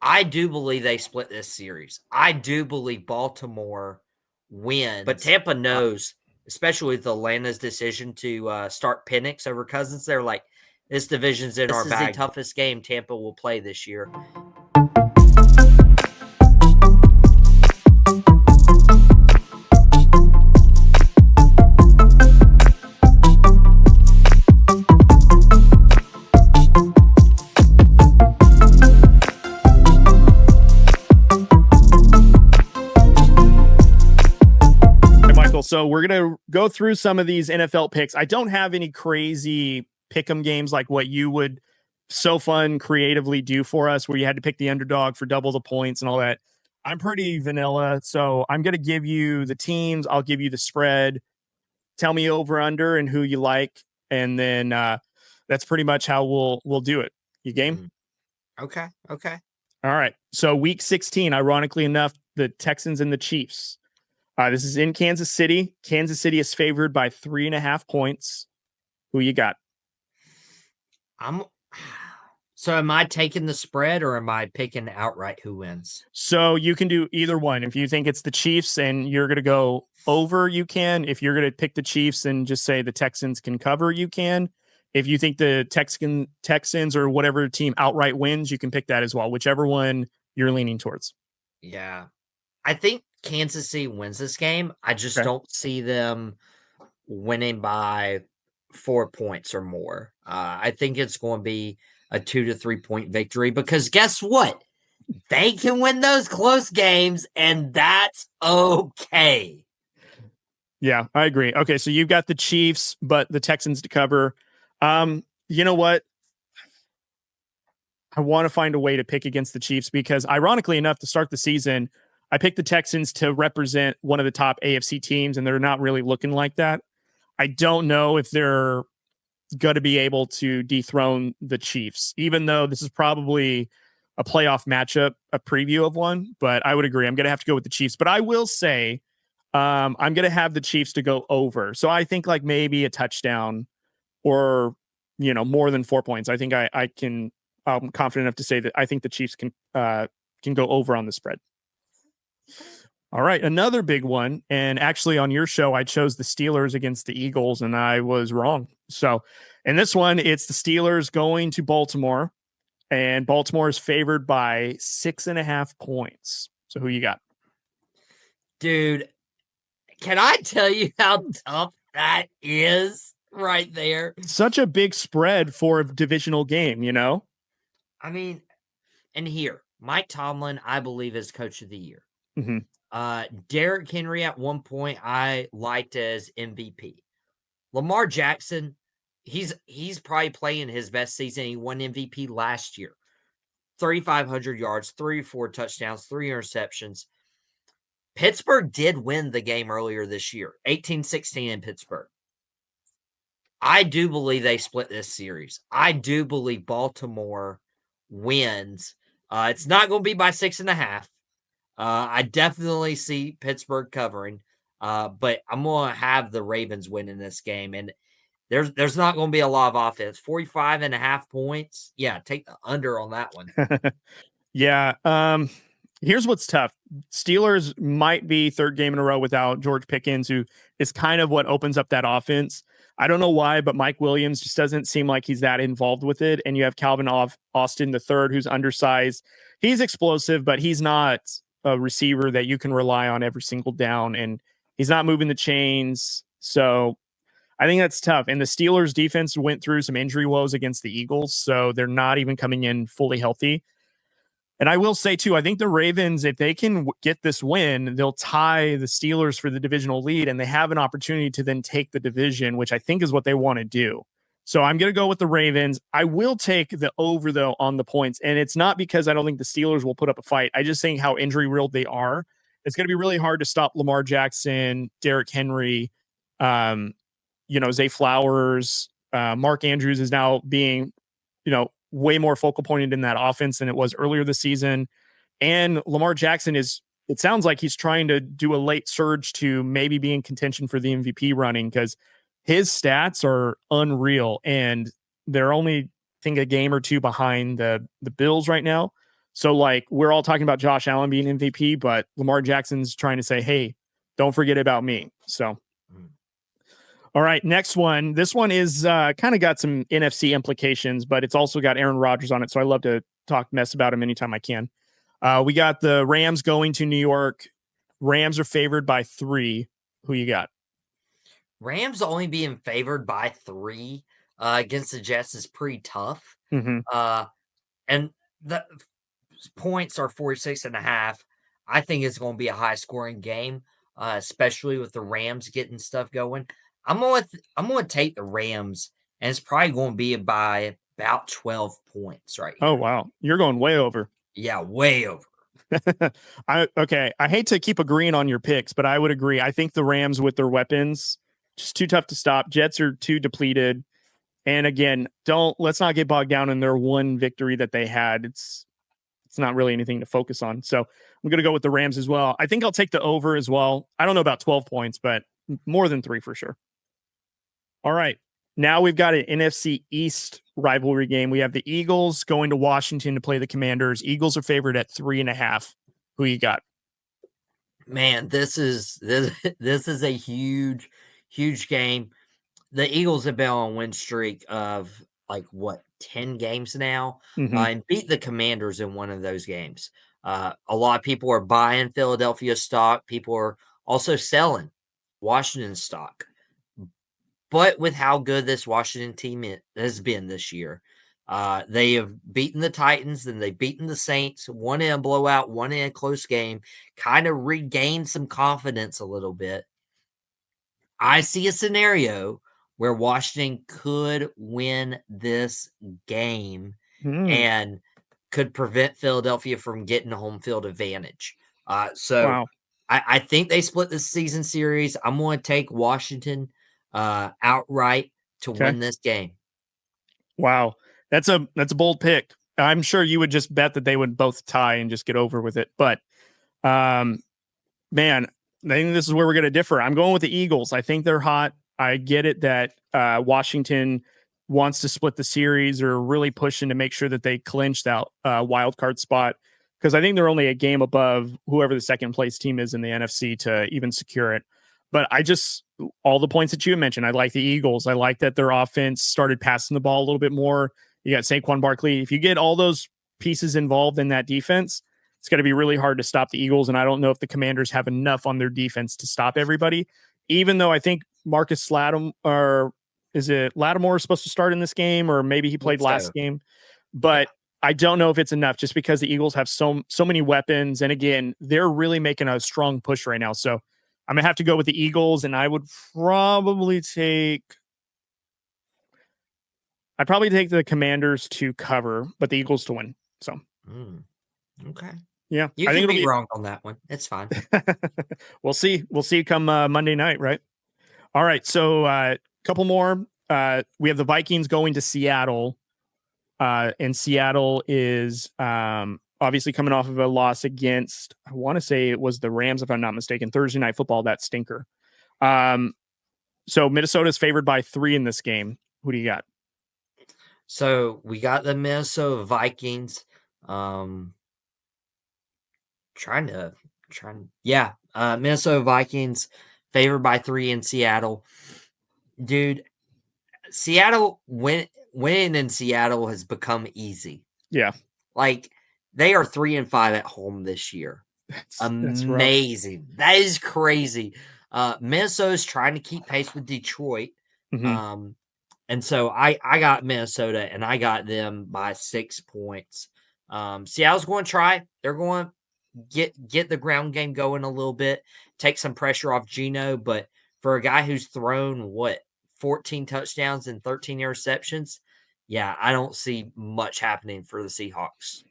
I do believe they split this series. I do believe Baltimore wins. But Tampa knows, especially with Atlanta's decision to start Penix over Cousins, they're like, this division's in our bag. This is the toughest game Tampa will play this year. So we're going to go through some of these NFL picks. I don't have any crazy pick'em games like what you would so fun creatively do for us, where you had to pick the underdog for double the points and all that. I'm pretty vanilla, so I'm going to give you the teams. I'll give you the spread. Tell me over, under, and who you like, and then that's pretty much how we'll do it. You game? Okay. All right. So week 16, ironically enough, the Texans and the Chiefs. This is in Kansas City. Kansas City is favored by 3.5 points. Who you got? So am I taking the spread or am I picking outright who wins? So you can do either one. If you think it's the Chiefs and you're going to go over, you can. If you're going to pick the Chiefs and just say the Texans can cover, you can. If you think the Texans or whatever team outright wins, you can pick that as well, whichever one you're leaning towards. Yeah. I think Kansas City wins this game. I just don't see them winning by 4 points or more. I think it's going to be a 2 to 3 point victory because guess what? They can win those close games and that's okay. Yeah, I agree. Okay, so you've got the Chiefs, but the Texans to cover. You know what? I want to find a way to pick against the Chiefs because ironically enough, to start the season, I picked the Texans to represent one of the top AFC teams, and they're not really looking like that. I don't know if they're going to be able to dethrone the Chiefs, even though this is probably a playoff matchup, a preview of one. But I would agree. I'm going to have to go with the Chiefs. But I will say I'm going to have the Chiefs to go over. So I think like maybe a touchdown or, more than 4 points. I think I'm confident enough to say that I think the Chiefs can go over on the spread. All right, another big one. And actually on your show, I chose the Steelers against the Eagles, and I was wrong. So in this one, it's the Steelers going to Baltimore, and Baltimore is favored by 6.5 points. So who you got? Dude, can I tell you how tough that is right there? Such a big spread for a divisional game, I mean, and here, Mike Tomlin, I believe, is coach of the year. Mm-hmm. Derrick Henry at one point I liked as MVP. Lamar Jackson, he's probably playing his best season. He won MVP last year. 3,500 yards, 3 or 4 touchdowns, 3 interceptions. Pittsburgh did win the game earlier this year, 18-16 in Pittsburgh. I do believe they split this series. I do believe Baltimore wins. It's not going to be by 6.5. I definitely see Pittsburgh covering, but I'm going to have the Ravens win in this game. And there's not going to be a lot of offense. 45.5 points. Yeah, take the under on that one. Yeah. Here's what's tough. Steelers might be third game in a row without George Pickens, who is kind of what opens up that offense. I don't know why, but Mike Williams just doesn't seem like he's that involved with it. And you have Calvin Austin III, who's undersized. He's explosive, but he's not a receiver that you can rely on every single down, and he's not moving the chains. So I think that's tough. And the Steelers defense went through some injury woes against the Eagles, so they're not even coming in fully healthy. And I will say too, I think the Ravens, if they can get this win, they'll tie the Steelers for the divisional lead, and they have an opportunity to then take the division, which I think is what they want to do. So I'm going to go with the Ravens. I will take the over, though, on the points. And it's not because I don't think the Steelers will put up a fight. I just think how injury-riddled they are. It's going to be really hard to stop Lamar Jackson, Derrick Henry, Zay Flowers. Mark Andrews is now being, way more focal pointed in that offense than it was earlier this season. And Lamar Jackson it sounds like he's trying to do a late surge to maybe be in contention for the MVP running because his stats are unreal, and they're only, I think, a game or two behind the Bills right now. So like we're all talking about Josh Allen being MVP, but Lamar Jackson's trying to say, hey, don't forget about me. So, all right, next one. This one is kind of got some NFC implications, but it's also got Aaron Rodgers on it. So I love to talk mess about him anytime I can. We got the Rams going to New York. Rams are favored by 3. Who you got? Rams only being favored by 3 against the Jets is pretty tough. Mm-hmm. And the points are 46.5. I think it's going to be a high scoring game, especially with the Rams getting stuff going. I'm going to take the Rams, and it's probably going to be by about 12 points right here. Oh, wow. You're going way over. Yeah, way over. I hate to keep agreeing on your picks, but I would agree. I think the Rams with their weapons, just too tough to stop. Jets are too depleted. And again, let's not get bogged down in their one victory that they had. It's not really anything to focus on. So I'm going to go with the Rams as well. I think I'll take the over as well. I don't know about 12 points, but more than 3 for sure. All right. Now we've got an NFC East rivalry game. We have the Eagles going to Washington to play the Commanders. Eagles are favored at 3.5. Who you got? Man, this is a huge game. The Eagles have been on a win streak of 10 games now, and beat the Commanders in one of those games. A lot of people are buying Philadelphia stock. People are also selling Washington stock. But with how good this Washington team has been this year, they have beaten the Titans, then they've beaten the Saints, one in a blowout, one in a close game, kind of regained some confidence a little bit. I see a scenario where Washington could win this game and could prevent Philadelphia from getting home field advantage. Wow. I think they split this season series. I'm going to take Washington outright to win this game. Wow. That's a bold pick. I'm sure you would just bet that they would both tie and just get over with it. But man, I think this is where we're going to differ. I'm going with the Eagles. I think they're hot. I get it that Washington wants to split the series or really pushing to make sure that they clinch that wild card spot, because I think they're only a game above whoever the second place team is in the NFC to even secure it. But all the points that you mentioned, I like the Eagles. I like that their offense started passing the ball a little bit more. You got Saquon Barkley. If you get all those pieces involved in that defense, it's going to be really hard to stop the Eagles. And I don't know if the Commanders have enough on their defense to stop everybody, even though I think Marcus Lattimore is supposed to start in this game, or maybe he played last game. But I don't know if it's enough, just because the Eagles have so many weapons. And again, they're really making a strong push right now. So I'm going to have to go with the Eagles, and I'd probably take the Commanders to cover, but the Eagles to win. So, okay. Yeah. You can be wrong on that one. It's fine. We'll see. We'll see come Monday night, right? All right. So a couple more. We have the Vikings going to Seattle. And Seattle is obviously coming off of a loss against, I want to say it was the Rams, if I'm not mistaken, Thursday Night Football, that stinker. So Minnesota is favored by 3 in this game. Who do you got? So we got the Minnesota Vikings. Minnesota Vikings favored by 3 in Seattle. Dude, Seattle winning in Seattle has become easy. Yeah. They are 3-5 at home this year. Amazing. That is crazy. Minnesota's trying to keep pace with Detroit. And so I got Minnesota, and I got them by 6 points. Seattle's going to try. They're going to get the ground game going a little bit, take some pressure off Geno. But for a guy who's thrown, 14 touchdowns and 13 interceptions, I don't see much happening for the Seahawks.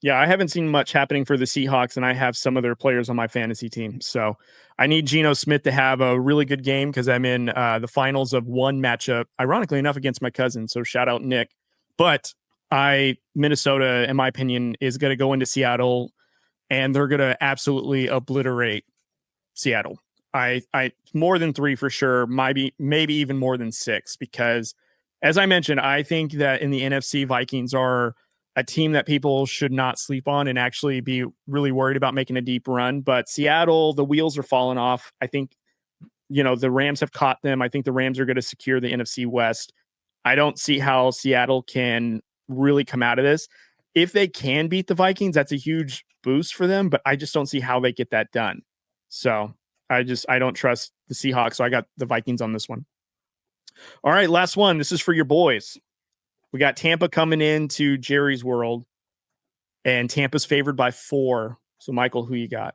Yeah, I haven't seen much happening for the Seahawks, and I have some of their players on my fantasy team. So I need Geno Smith to have a really good game, because I'm in the finals of one matchup, ironically enough, against my cousin. So shout out Nick. But Minnesota, in my opinion, is going to go into Seattle, and they're going to absolutely obliterate Seattle. I more than 3 for sure, maybe even more than 6, because as I mentioned, I think that in the NFC, Vikings are a team that people should not sleep on and actually be really worried about making a deep run. But Seattle, the wheels are falling off. I think, the Rams have caught them. I think the Rams are going to secure the NFC West. I don't see how Seattle can really come out of this. If they can beat the Vikings, that's a huge boost for them, but I just don't see how they get that done. So I don't trust the Seahawks. So I got the Vikings on this one. All right, last one. This is for your boys. We got Tampa coming into Jerry's world, and Tampa's favored by 4. So, Michael, who you got?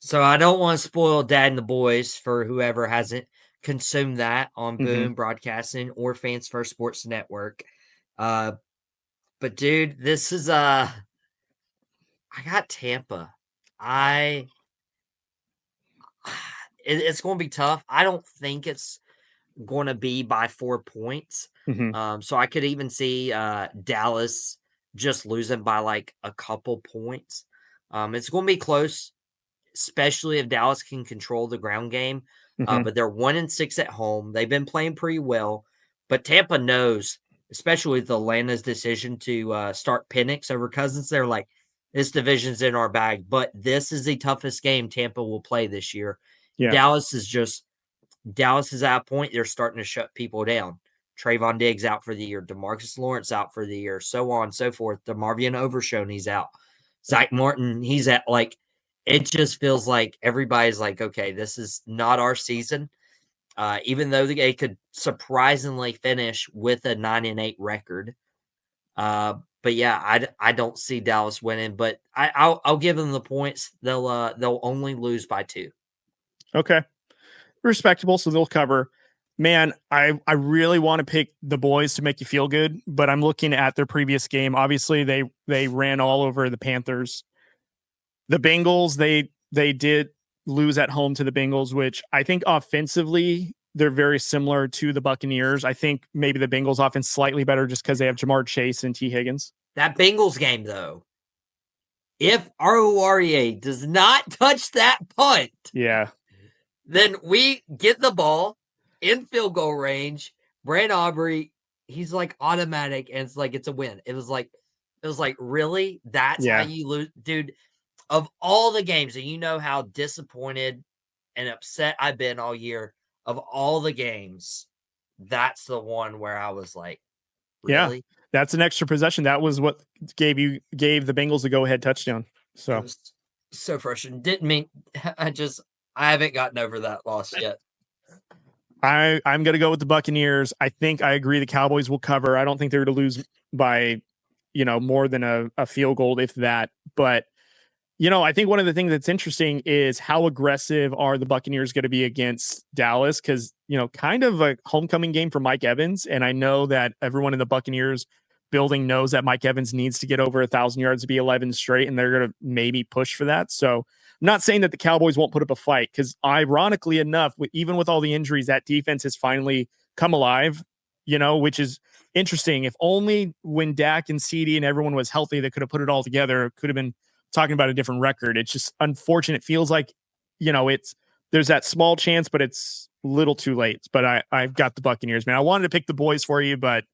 So I don't want to spoil Dad and the Boys for whoever hasn't consumed that on Boom Broadcasting or Fans First Sports Network. But dude, this is I got Tampa. It's going to be tough. I don't think it's going to be by 4 points. So I could even see Dallas just losing by like a couple points. It's going to be close, especially if Dallas can control the ground game. But they're 1-6 at home. They've been playing pretty well, but Tampa knows, especially with Atlanta's decision to start Penix over Cousins. They're like, this division's in our bag, but this is the toughest game Tampa will play this year. Yeah. Dallas is at a point they're starting to shut people down. Trayvon Diggs out for the year. DeMarcus Lawrence out for the year. So on and so forth. DeMarvion Overshown, he's out. Zach Martin, he's at like, it just feels like everybody's like, okay, this is not our season. Even though they could surprisingly finish with a 9-8 record. But yeah, I don't see Dallas winning, but I'll give them the points. They'll only lose by 2. Okay. Respectable, so they'll cover. Man, I really want to pick the boys to make you feel good, but I'm looking at their previous game. Obviously, they ran all over the Panthers. The Bengals, they did lose at home to the Bengals, which I think offensively they're very similar to the Buccaneers. I think maybe the Bengals offense slightly better just because they have Jamar Chase and T. Higgins. That Bengals game, though, if Aruarie does not touch that punt, then we get the ball in field goal range. Brand Aubrey, he's like automatic, and it's like it's a win. It was like really? That's how you lose, dude. Of all the games, and you know how disappointed and upset I've been all year. Of all the games, that's the one where I was like, really? Yeah, that's an extra possession. That was what gave the Bengals the go-ahead touchdown. So frustrating. Didn't mean I haven't gotten over that loss yet. I'm going to go with the Buccaneers. I think I agree the Cowboys will cover. I don't think they're going to lose by, more than a field goal, if that. But, I think one of the things that's interesting is how aggressive are the Buccaneers going to be against Dallas? Because, kind of a homecoming game for Mike Evans. And I know that everyone in the Buccaneers building knows that Mike Evans needs to get over 1,000 yards to be 11 straight, and they're going to maybe push for that. So I'm not saying that the Cowboys won't put up a fight, because ironically enough, even with all the injuries, that defense has finally come alive, which is interesting. If only when Dak and CD and everyone was healthy, they could have put it all together. Could have been talking about a different record. It's just unfortunate. It feels like, there's that small chance, but it's a little too late. But I've got the Buccaneers, man. I wanted to pick the boys for you, but